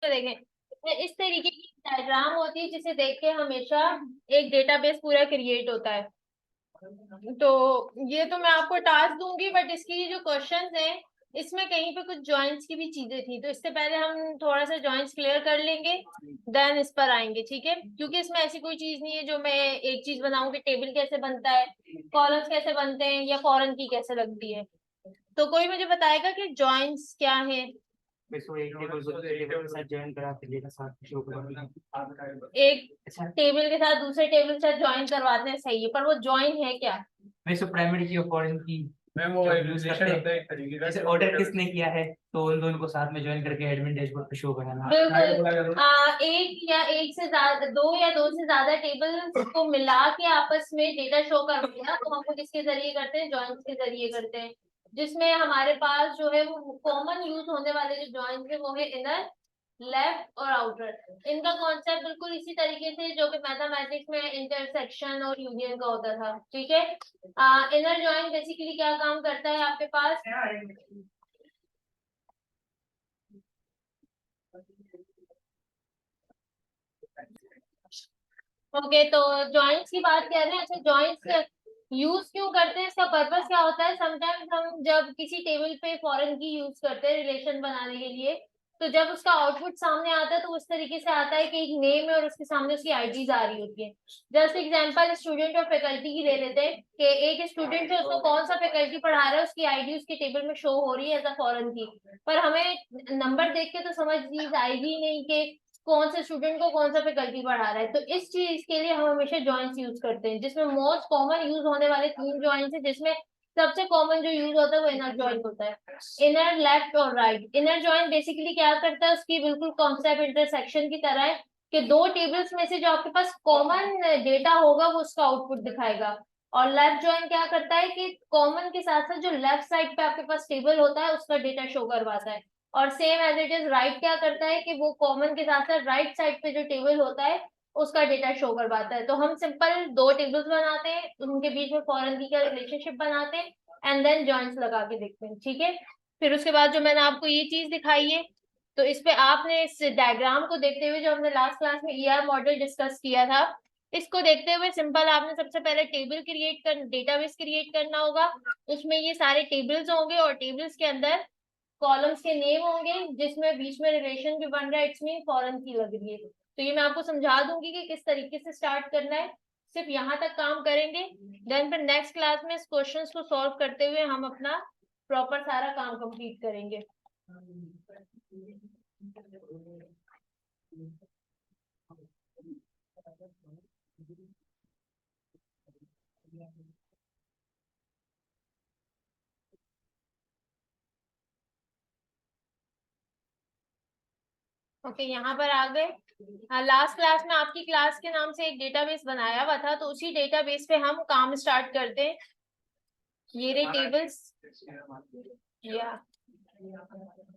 देखें, इस तरीके की डायग्राम होती है जिसे देख के हमेशा एक डेटाबेस पूरा क्रिएट होता है। तो ये तो मैं आपको टास्क दूंगी, बट इसकी जो क्वेश्चंस हैं इसमें कहीं पे कुछ जॉइंट्स की भी चीजें थी, तो इससे पहले हम थोड़ा सा जॉइंट्स क्लियर कर लेंगे, देन इस पर आएंगे, ठीक है? क्योंकि इसमें ऐसी कोई चीज नहीं है जो मैं एक चीज बनाऊंगी, टेबल कैसे बनता है, कॉलम्स कैसे बनते हैं, या फॉरेन की कैसे लगती है। तो कोई मुझे बताएगा कि जॉइंट्स क्या है? इसको एक टेबल को दूसरे टेबल के साथ जॉइन करा के डेटा साथ शो करो। एक अच्छा, टेबल के साथ दूसरे टेबल के साथ ज्वाइन करवाते हैं, सही है, पर वो ज्वाइन है क्या? मैं इसको प्राइमरी की और फॉरेन की मैम वो रिलेशन होता है एक तरीके का। जैसे ऑर्डर किसने किया है तो उन दोनों को साथ में ज्वाइन करके एडमिन डैशबोर्ड पे शो कराना। बिल्कुल। एक या एक से ज्यादा, दो या दो से ज्यादा टेबल को मिला के आपस में डेटा शो करवाना, तो हम वो किसके जरिए करते हैं? जॉइंट्स के जरिए करते हैं, जिसमें हमारे पास जो है वो कॉमन यूज होने वाले जो जॉइंट्स है वो है इनर, लेफ्ट और आउटर। इनका कॉन्सेप्ट बिल्कुल इसी तरीके से जो कि मैथमेटिक्स में इंटरसेक्शन और यूनियन का होता था, ठीक है? इनर जॉइंट बेसिकली क्या काम करता है आपके पास? ओके, तो जॉइंट्स की बात कर रहे हैं। अच्छा, जॉइंट्स यूज क्यों करते हैं, इसका पर्पस क्या होता है? समटाइम्स हम जब किसी टेबल पे फॉरेन की यूज करते हैं रिलेशन बनाने के लिए, तो जब उसका आउटपुट सामने आता है तो उस तरीके से आता है कि एक नेम है और उसके सामने उसकी आईडीज आ रही होती है। जस्ट एग्जांपल स्टूडेंट और फैकल्टी की ले लेते हैं कि एक स्टूडेंट है, उसको कौन सा फैकल्टी पढ़ा रहा है उसकी आईडी उसके टेबल में शो हो रही है एज अ फॉरेन की, पर हमें नंबर देख के तो समझ आएगी नहीं कि कौन से स्टूडेंट को कौन सा फैकल्टी पढ़ा रहा है। तो इस चीज के लिए हम हमेशा जॉइंट्स यूज करते हैं, जिसमें मोस्ट कॉमन यूज होने वाले तीन जॉइंट्स है, जिसमें सबसे कॉमन जो यूज होता है वो इनर जॉइंट होता है। इनर, लेफ्ट और राइट। इनर जॉइंट बेसिकली क्या करता है, उसकी बिल्कुल कॉन्सेप्ट इंटरसेक्शन की तरह है कि दो टेबल्स में से जो आपके पास कॉमन डेटा होगा वो उसका आउटपुट दिखाएगा। और लेफ्ट जॉइंट क्या करता है कि कॉमन के साथ साथ जो लेफ्ट साइड पे आपके पास टेबल होता है उसका डेटा शो करवाता है। और same as it is right क्या करता है कि वो कॉमन के साथ साथ राइट साइड पे जो टेबल होता है उसका डेटा शो करवाता है। तो हम सिंपल दो टेबल्स बनाते हैं, उनके बीच में फॉरेन की का रिलेशनशिप बनाते हैं, एंड देन जॉइंट्स लगा के देखते हैं, ठीक है? फिर उसके बाद जो मैंने आपको ये चीज दिखाई है, तो इस पे आपने इस डायग्राम को देखते हुए जो हमने लास्ट क्लास में ईआर मॉडल डिस्कस किया था, इसको देखते हुए सिंपल आपने सबसे पहले टेबल क्रिएट कर डेटाबेस क्रिएट करना होगा। उसमें ये सारे टेबल्स होंगे और टेबल्स के अंदर कॉलम्स के नेम होंगे, जिसमें बीच में रिलेशन भी बन रहा है, इट्स मीन फॉरेन की लग रही है। तो ये मैं आपको समझा दूंगी कि किस तरीके से स्टार्ट करना है, सिर्फ यहाँ तक काम करेंगे, देन फिर नेक्स्ट क्लास में इस क्वेश्चंस को सॉल्व करते हुए हम अपना प्रॉपर सारा काम कंप्लीट करेंगे। ओके, यहाँ पर आ गए। लास्ट क्लास में आपकी क्लास के नाम से एक डेटाबेस बनाया हुआ था, तो उसी डेटाबेस पे हम काम स्टार्ट करते हैं। ये रहे टेबल्स, या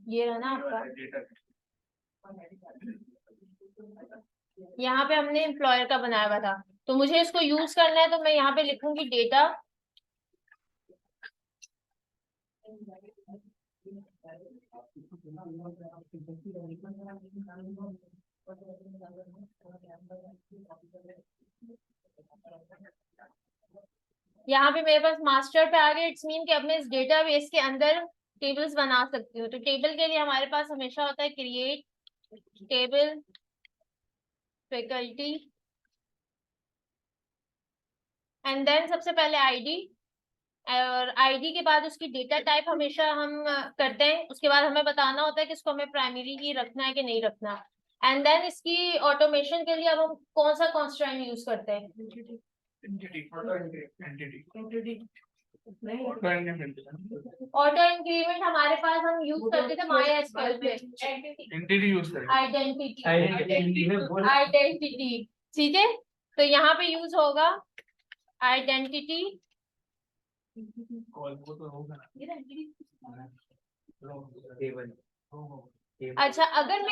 ये रहा ना आपका, यहाँ पे हमने एम्प्लॉयर का बनाया हुआ था, तो मुझे इसको यूज करना है, तो मैं यहाँ पे लिखूंगी डेटा। यहाँ पे मेरे पास मास्टर पे आ गया, इट्स मीन कि अब मैं इस डेटाबेस के अंदर टेबल्स बना सकती हूँ। तो टेबल के लिए हमारे पास हमेशा होता है create table faculty, and then सबसे पहले आईडी, और आईडी के बाद उसकी डेटा टाइप हमेशा हम करते हैं। उसके बाद हमें बताना होता है कि इसको हमें प्राइमरी की रखना है कि नहीं रखना। एंड देन इसकी ऑटोमेशन के लिए अब हम कौन सा कॉन्स्ट्रेंट यूज करते हैं? ऑटो इंक्रीमेंट हमारे पास हम यूज करते थे MySQL पे। एंटिटी यूज करें। आइडेंटिटी, ठीक है? तो यहाँ पे यूज होगा आइडेंटिटी। अच्छा, अगर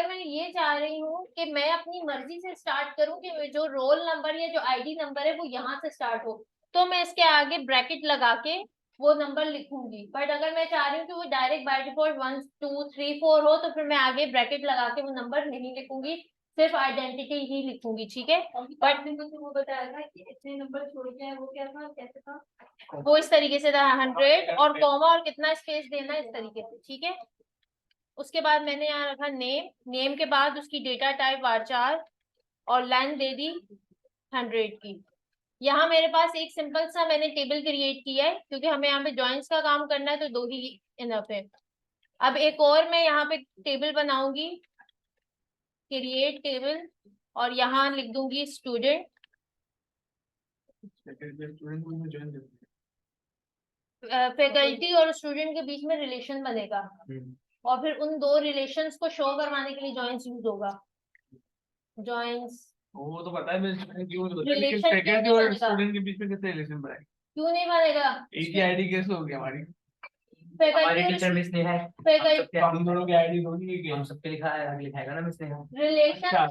मैं ये चाह रही हूँ कि मैं अपनी मर्जी से स्टार्ट करूँ कि जो रोल नंबर या जो आईडी नंबर है वो यहाँ से स्टार्ट हो, तो मैं इसके आगे ब्रैकेट लगा के वो नंबर लिखूंगी, बट अगर मैं चाह रही हूँ कि वो डायरेक्ट बाय डिफॉल्ट 1 2 3 4 हो तो फिर मैं आगे ब्रैकेट लगा के वो नंबर नहीं लिखूंगी, सिर्फ आइडेंटिटी ही लिखूंगी, ठीक है। बट वो बताया था कि इतने नंबर छोड़ के वो क्या था, कैसे था, वो इस तरीके से था 100 और कॉमा और कितना स्पेस देना इस तरीके से, ठीक है। उसके बाद मैंने यहाँ रखा नेम, नेम के बाद उसकी डेटा टाइप varchar और लेंथ दे दी 100 की। यहाँ मेरे पास एक सिंपल सा मैंने टेबल क्रिएट किया है क्योंकि हमें यहाँ पे जॉइंट्स का काम करना है तो 2 ही इनफ है। अब एक और मैं यहाँ पे टेबल बनाऊंगी, क्रिएट टेबल, और यहाँ लिख दूंगी स्टूडेंट। स्टूडेंट को मैं ज्वाइन करता फैकल्टी और स्टूडेंट के बीच में रिलेशन बनेगा और फिर उन दो रिलेशंस को शो करवाने के लिए जॉइंट्स यूज होगा। जॉइंट्स हूँ। वो तो पता है, मैं स्टूडेंट क्यों नहीं, लेकिन Relation फैकल्टी कैसे और बनेगा? स्टूडेंट के बीच में कैसे रिलेशन बनाए? क्यों नहीं बनेगा? एक ही आईडी कैसे हो गया हमारी? हमारी फैकल्टी टीचर मिस नेहा है, फैकल्टी हम दोनों की आईडी दोनों ही हम सबके लिखा है, लिखाएगा ना मिस नेहा। रिलेशन